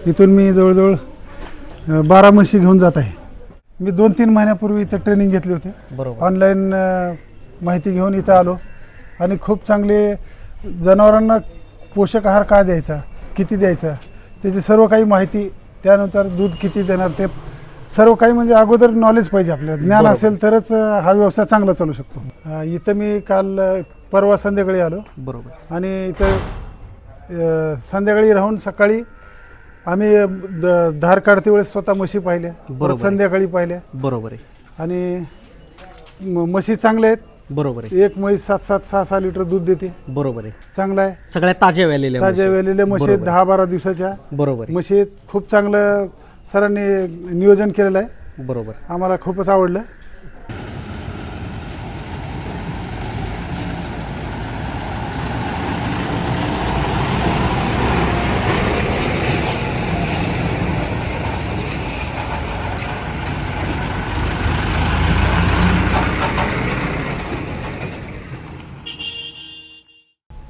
इथून मी जवळजवळ 12 म्हशी घेऊन जात आहे. मी 2-3 महिन्यापूर्वी इथं ट्रेनिंग घेतली होती. बरोबर. ऑनलाईन माहिती घेऊन इथं आलो आणि खूप चांगले जनावरांना पोषक आहार काय द्यायचा, किती द्यायचा, त्याची सर्व काही माहिती, त्यानंतर दूध किती देणार, ते सर्व काही म्हणजे अगोदर नॉलेज पाहिजे आपल्याला. ज्ञान बरोबर. असेल तरच हा व्यवसाय चांगला चालू शकतो. इथं मी काल परवा संध्याकाळी आलो बरोबर. आणि इथं संध्याकाळी राहून सकाळी आम्ही धार काढते वेळेस स्वतः म्हशी पाहिल्या, बरोबर. संध्याकाळी पाहिल्या बरोबर आहे. आणि म्हशी चांगल्या आहेत. बरोबर आहे. एक म्हैस 7-7, 6-6 लिटर दूध देते. बरोबर आहे. चांगला आहे. सगळ्या ताज्या वेलेल्या ताज्या वेलेल्या म्हशी आहेत, 10-12 दिवसाच्या बरोबर आहे. म्हशी आहेत. खूप चांगलं सरांनी नियोजन केलेलं आहे. बरोबर. आम्हाला खूपच आवडलं.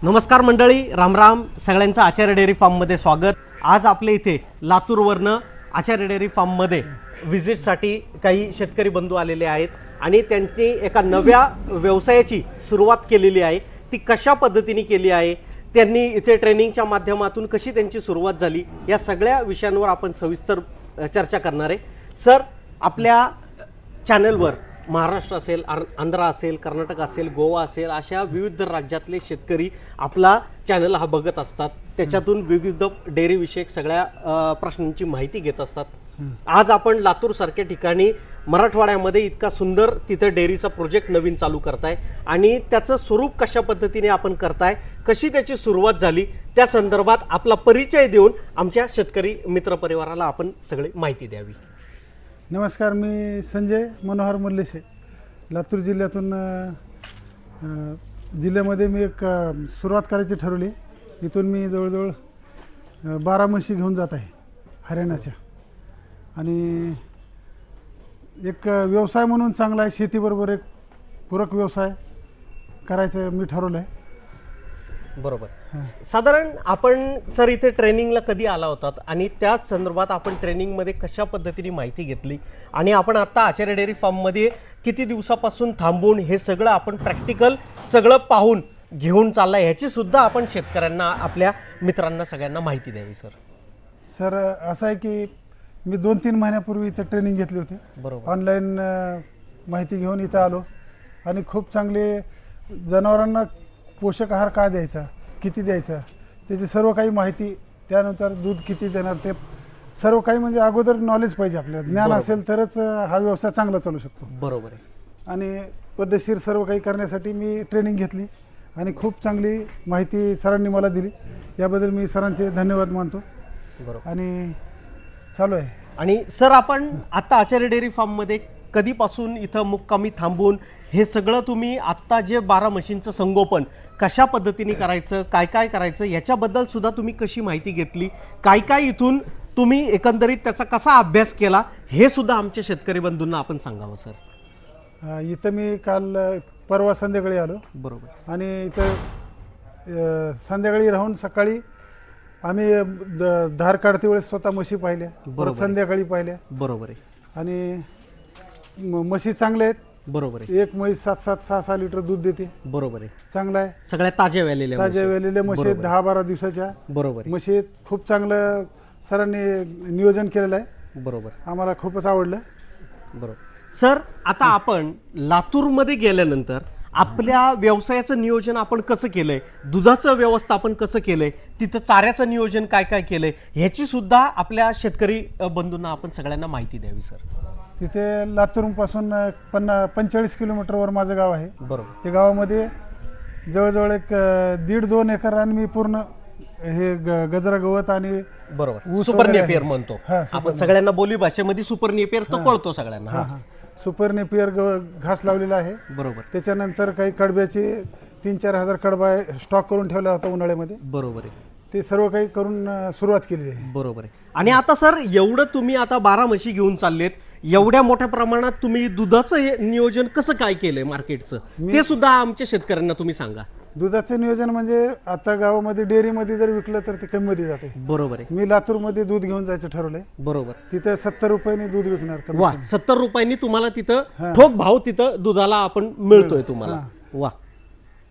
नमस्कार मंडळी, रामराम. सगळ्यांचं आचार्य डेअरी फार्ममध्ये स्वागत. आज आपल्या इथे लातूरवरनं आचार्य डेअरी फार्ममध्ये व्हिजिटसाठी काही शेतकरी बंधू आलेले आहेत आणि त्यांची एका नव्या व्यवसायाची सुरुवात केलेली आहे. ती कशा पद्धतीने केली आहे, त्यांनी इथे ट्रेनिंगच्या माध्यमातून कशी त्यांची सुरुवात झाली, या सगळ्या विषयांवर आपण सविस्तर चर्चा करणार आहे. सर, आपल्या चॅनलवर महाराष्ट्र असेल, आंध्र असेल, कर्नाटक असेल, गोवा असेल, अशा विविध राज्यातले शेतकरी आपला चॅनल हा बघत असतात. त्याच्यातून विविध डेअरी विषयक सगळ्या प्रश्नांची माहिती घेत असतात. आज आपण लातूर सारख्या ठिकाणी मराठवाड्यामध्ये इतका सुंदर तिथं डेअरीचा प्रोजेक्ट नवीन चालू करताय आणि त्याचं स्वरूप कशा पद्धतीने आपण करताय, कशी त्याची सुरुवात झाली, त्या संदर्भात आपला परिचय देऊन आमच्या शेतकरी मित्रपरिवाराला आपण सगळी माहिती द्यावी. नमस्कार, मी संजय मनोहर मल्लेशे, लातूर जिल्ह्यातून जिल्ह्यामध्ये मी एक सुरुवात करायची ठरवली. इथून मी जवळजवळ 12 म्हशी घेऊन जात आहे हरियाणाच्या. आणि एक व्यवसाय म्हणून चांगला आहे, शेतीबरोबर एक पूरक व्यवसाय करायचं मी ठरवलं आहे. बरोबर. साधारण आपण सर इथे ट्रेनिंगला कधी आला होतात आणि त्याच संदर्भात आपण ट्रेनिंगमध्ये कशा पद्धतीने माहिती घेतली आणि आपण आता आचार्य डेअरी फार्ममध्ये किती दिवसापासून थांबून हे सगळं आपण प्रॅक्टिकल सगळं पाहून घेऊन चाललाय, ह्याची सुद्धा आपण शेतकऱ्यांना, आपल्या मित्रांना, सगळ्यांना माहिती द्यावी. सर, असं आहे की मी 2-3 महिन्यापूर्वी इथं ट्रेनिंग घेतली होती. बरोबर. ऑनलाईन माहिती घेऊन इथं आलो आणि खूप चांगले जनावरांना पोषक आहार काय द्यायचा, किती द्यायचा, त्याची सर्व काही माहिती, त्यानंतर दूध किती देणार, ते सर्व काही म्हणजे अगोदर नॉलेज पाहिजे आपल्याला. ज्ञान असेल तरच हा व्यवसाय चांगला चालू शकतो. बरोबर आहे. आणि पद्धतशीर सर्व काही करण्यासाठी मी ट्रेनिंग घेतली आणि खूप चांगली माहिती सरांनी मला दिली. याबद्दल मी सरांचे धन्यवाद मानतो. बरोबर. आणि चालू आहे. आणि सर, आपण आता आचार्य डेअरी फार्ममध्ये कधीपासून इथं मुक्कामी थांबून हे सगळं तुम्ही आत्ता जे 12 म्हशींचं संगोपन कशा पद्धतीने करायचं, काय काय करायचं, याच्याबद्दल सुद्धा तुम्ही कशी माहिती घेतली, काय काय इथून तुम्ही एकंदरीत त्याचा कसा अभ्यास केला, हे सुद्धा आमच्या शेतकरी बंधूंना आपण सांगावं. सर, इथं मी काल परवा संध्याकाळी आलो. बरोबर. आणि इथं संध्याकाळी राहून सकाळी आम्ही धार काढते वेळेस स्वतः म्हशी पाहिल्या, संध्याकाळी पाहिल्या. बरोबर आहे. आणि म्हशी चांगल्या आहेत. बरोबर आहे. एक म्हैस 7-7, 6-6 लिटर दूध देते. बरोबर आहे. चांगला आहे. सगळ्या ताज्या वेलेल्या म्हशी आहेत, 10-12 दिवसाच्या बरोबर म्हशी आहेत. खूप चांगलं सरांनी नियोजन केलेलं आहे. बरोबर. आम्हाला खूपच आवडलं. बरोबर. सर, आता आपण लातूरमध्ये गेल्यानंतर आपल्या व्यवसायाचं नियोजन आपण कसं केलंय, दुधाचं व्यवस्थापन कसं केलंय, तिथं चाऱ्याचं नियोजन काय काय केलंय, ह्याची सुद्धा आपल्या शेतकरी बंधूंना आपण सगळ्यांना माहिती द्यावी. सर, तिथे लातूरपासून 45 किलोमीटरवर माझं गाव आहे. बरोबर. त्या गावामध्ये जवळजवळ एक 1.5-2 एकर आणि मी पूर्ण हे गजरा गवत आणि बरोबर सुपर नेपियर म्हणतो आपण सगळ्यांना, बोली भाषेमध्ये सुपर नेपियर तो कळतो सगळ्यांना. सुपर नेपियर घास लावलेला आहे. बरोबर. त्याच्यानंतर काही कडब्याचे 3-4 हजार कडबा स्टॉक करून ठेवला होता उन्हाळ्यामध्ये. बरोबर आहे. ते सर्व काही करून सुरुवात केलेली आहे. बरोबर आहे. आणि आता सर, एवढं तुम्ही आता 12 म्हशी घेऊन चाललेत, एवढ्या मोठ्या प्रमाणात तुम्ही दुधाचं नियोजन कसं काय केलंय मार्केटचं, ते सुद्धा आमच्या शेतकऱ्यांना तुम्ही सांगा. दुधाचं नियोजन म्हणजे आता गावामध्ये डेअरीमध्ये जर विकलं तर ते कमीमध्ये जाते. बरोबर आहे, मी लातूरमध्ये दूध घेऊन जायचं ठरवलंय. बरोबर. तिथे 70 रुपयांनी दूध विकणार कमीत वा, कमी. 70 रुपयांनी तुम्हाला तिथं ठोक भाव तिथं दुधाला आपण मिळतोय तुम्हाला. वा,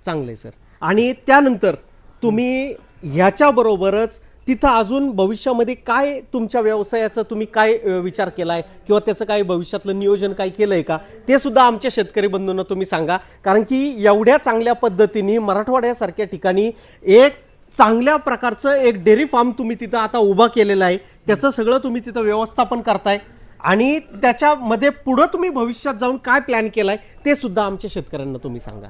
चांगलंय सर. आणि त्यानंतर तुम्ही ह्याच्या बरोबरच तिथं अजून भविष्यामध्ये काय तुमच्या व्यवसायाचं तुम्ही काय विचार केलाय किंवा त्याचं काय भविष्यातलं नियोजन काय केलंय का, ते सुद्धा आमच्या शेतकरी बंधूंना तुम्ही सांगा. कारण की एवढ्या चांगल्या पद्धतीने मराठवाड्यासारख्या ठिकाणी एक चांगल्या प्रकारचं एक डेअरी फार्म तुम्ही तिथं आता उभा केलेला आहे. त्याचं सगळं तुम्ही तिथं व्यवस्थापन करताय आणि त्याच्यामध्ये पुढं तुम्ही भविष्यात जाऊन काय प्लॅन केलाय ते सुद्धा आमच्या शेतकऱ्यांना तुम्ही सांगा.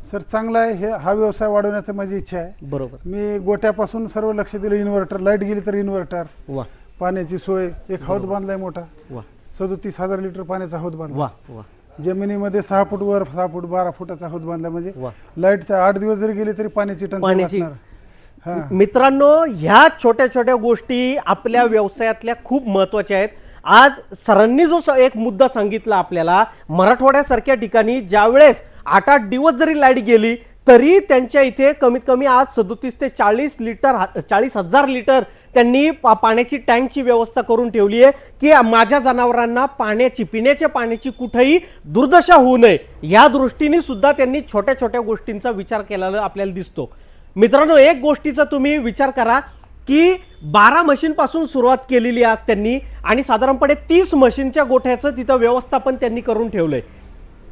सर चांगला आहे हा व्यवसाय वाढवण्याची माझी इच्छा आहे. बरोबर. मी गोट्यापासून सर्व लक्ष दिलं. इन्व्हर्टर, लाईट गेली तर इन्व्हर्टर, वा पाण्याची सोय, एक हौद बांधलाय मोठा, वा 37,000 लिटर पाण्याचा हौद बांधला. वा वा जमिनीमध्ये 6 फूट वर 6 फूट 12 फुटाचा हौद बांधला. म्हणजे वा. लाईटचा 8 दिवस जरी गेले तरी पाण्याची टंचाई पाण्याची- असणार. हा मित्रांनो, ह्या छोट्या छोट्या गोष्टी आपल्या व्यवसायातल्या खूप महत्वाच्या आहेत. आज सरांनी जो एक मुद्दा सांगितला आपल्याला, मराठवाड्यासारख्या ठिकाणी ज्यावेळेस 8-8 दिवस जरी लाईट गेली तरी त्यांच्या इथे कमीत कमी आज 37 ते 40,000 लिटर त्यांनी पाण्याची टँकची व्यवस्था करून ठेवली आहे की माझ्या जनावरांना पिण्याच्या पाण्याची कुठेही दुर्दशा होऊ नये या दृष्टीने सुद्धा त्यांनी छोट्या छोट्या गोष्टींचा विचार केलेला आपल्याला दिसतो. मित्रांनो, एक गोष्टीचा तुम्ही विचार करा की 12 मशीन पासून सुरुवात केलेली आज त्यांनी आणि साधारणपणे 30 मशीनच्या गोठ्याचं तिथं व्यवस्थापन त्यांनी करून ठेवलंय.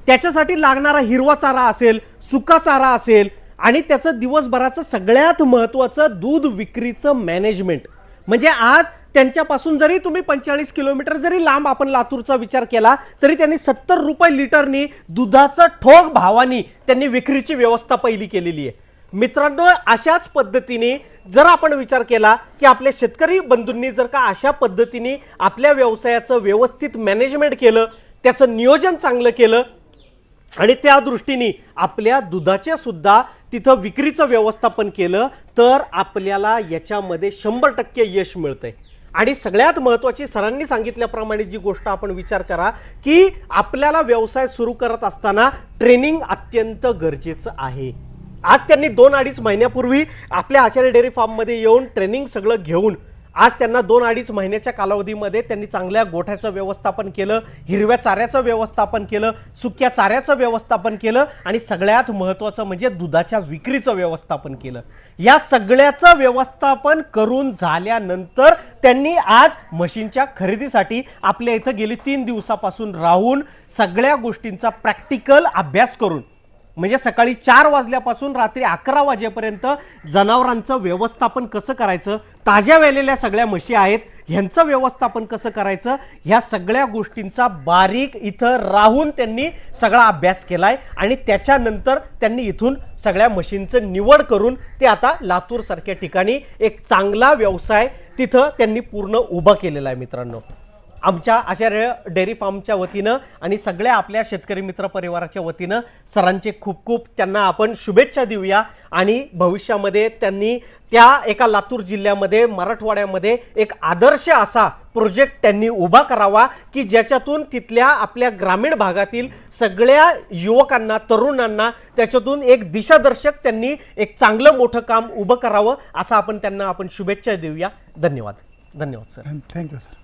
त्याच्यासाठी लागणारा हिरवा चारा असेल, सुका चारा असेल आणि त्याचं दिवसभराचं सगळ्यात महत्वाचं दूध विक्रीचं मॅनेजमेंट. म्हणजे आज त्यांच्यापासून जरी तुम्ही 45 किलोमीटर जरी लांब आपण लातूरचा विचार केला तरी त्यांनी 70 रुपये लिटरनी दुधाचं ठोक भावानी त्यांनी विक्रीची व्यवस्था पहिली केलेली आहे. मित्रांनो, अशाच पद्धतीने जर आपण विचार केला की आपल्या शेतकरी बंधूंनी जर का अशा पद्धतीने आपल्या व्यवसायाचं व्यवस्थित मॅनेजमेंट केलं, त्याचं नियोजन चांगलं केलं आणि त्या दृष्टीने आपल्या दुधाचे सुद्धा तिथं विक्रीचं व्यवस्थापन केलं तर आपल्याला याच्यामध्ये 100% यश मिळतंय. आणि सगळ्यात महत्त्वाची सरांनी सांगितल्याप्रमाणे जी गोष्ट आपण विचार करा की आपल्याला व्यवसाय सुरू करत असताना ट्रेनिंग अत्यंत गरजेचं आहे. आज त्यांनी 2-2.5 महिन्यापूर्वी आपल्या आचार्य डेअरी फार्म मध्ये येऊन ट्रेनिंग सगळं घेऊन आज त्यांना 2-2.5 महिन्याच्या कालावधीमध्ये त्यांनी चांगल्या गोठ्याचं व्यवस्थापन केलं, हिरव्या चाऱ्याचं व्यवस्थापन केलं, सुक्या चाऱ्याचं व्यवस्थापन केलं आणि सगळ्यात महत्त्वाचं म्हणजे दुधाच्या विक्रीचं व्यवस्थापन केलं. या सगळ्याचं व्यवस्थापन करून झाल्यानंतर त्यांनी आज मशीनच्या खरेदीसाठी आपल्या इथं गेली 3 दिवसापासून राहून सगळ्या गोष्टींचा प्रॅक्टिकल अभ्यास करून म्हणजे सकाळी 4 वाजल्यापासून रात्री 11 वाजेपर्यंत जनावरांचं व्यवस्थापन कसं करायचं, ताज्या वेलेल्या सगळ्या म्हशी आहेत ह्यांचं व्यवस्थापन कसं करायचं, ह्या सगळ्या गोष्टींचा बारीक इथं राहून त्यांनी सगळा अभ्यास केलाय आणि त्याच्यानंतर त्यांनी इथून सगळ्या मशीनचं निवड करून ते आता लातूर सारख्या ठिकाणी एक चांगला व्यवसाय तिथं त्यांनी पूर्ण उभा केलेला आहे. मित्रांनो, आमच्या आचार्य डेअरी फार्मच्या वतीनं आणि सगळ्या आपल्या शेतकरी मित्र परिवाराच्या वतीनं सरांचे खूप खूप त्यांना आपण शुभेच्छा देऊया आणि भविष्यामध्ये त्यांनी त्या एका लातूर जिल्ह्यामध्ये मराठवाड्यामध्ये एक आदर्श असा प्रोजेक्ट त्यांनी उभा करावा की ज्याच्यातून तिथल्या आपल्या ग्रामीण भागातील सगळ्या युवकांना, तरुणांना त्याच्यातून एक दिशादर्शक त्यांनी एक चांगलं मोठं काम उभं करावं असं आपण त्यांना शुभेच्छा देऊया. धन्यवाद. धन्यवाद सर. Thank you sir.